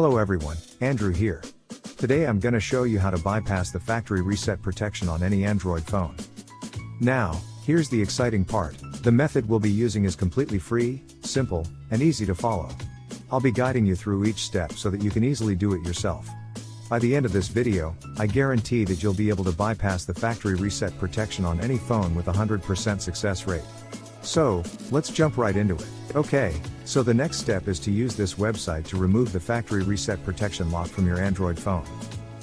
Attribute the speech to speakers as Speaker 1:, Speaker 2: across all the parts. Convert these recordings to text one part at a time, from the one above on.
Speaker 1: Hello everyone, Andrew here. Today I'm gonna show you how to bypass the factory reset protection on any Android phone. Now, here's the exciting part. The method we'll be using is completely free, simple, and easy to follow. I'll be guiding you through each step so that you can easily do it yourself. By the end of this video, I guarantee that you'll be able to bypass the factory reset protection on any phone with a 100% success rate. So, let's jump right into it. Okay, so the next step is to use this website to remove the factory reset protection lock from your Android phone.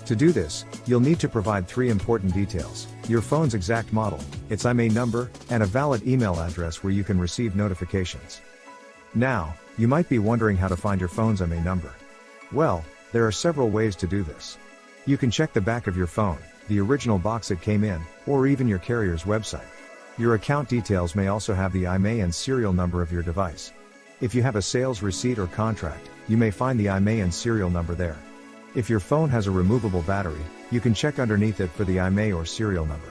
Speaker 1: To do this, you'll need to provide 3 important details: your phone's exact model, its IMEI number, and a valid email address where you can receive notifications. Now, you might be wondering how to find your phone's IMEI number. Well, there are several ways to do this. You can check the back of your phone, the original box it came in, or even your carrier's website. Your account details may also have the IMEI and serial number of your device. If you have a sales receipt or contract, you may find the IMEI and serial number there. If your phone has a removable battery, you can check underneath it for the IMEI or serial number.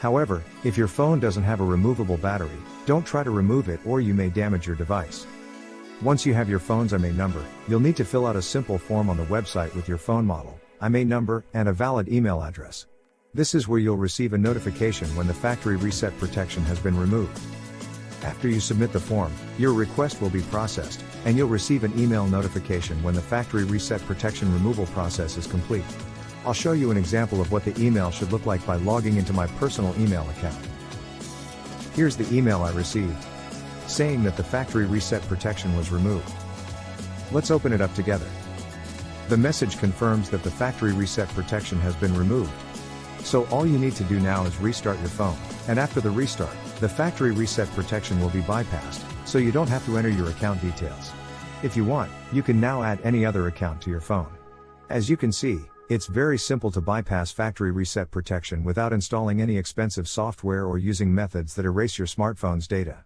Speaker 1: However, if your phone doesn't have a removable battery, don't try to remove it or you may damage your device. Once you have your phone's IMEI number, you'll need to fill out a simple form on the website with your phone model, IMEI number, and a valid email address. This is where you'll receive a notification when the factory reset protection has been removed. After you submit the form, your request will be processed, and you'll receive an email notification when the factory reset protection removal process is complete. I'll show you an example of what the email should look like by logging into my personal email account. Here's the email I received, saying that the factory reset protection was removed. Let's open it up together. The message confirms that the factory reset protection has been removed. So all you need to do now is restart your phone, and after the restart, the factory reset protection will be bypassed, so you don't have to enter your account details. If you want, you can now add any other account to your phone. As you can see, it's very simple to bypass factory reset protection without installing any expensive software or using methods that erase your smartphone's data.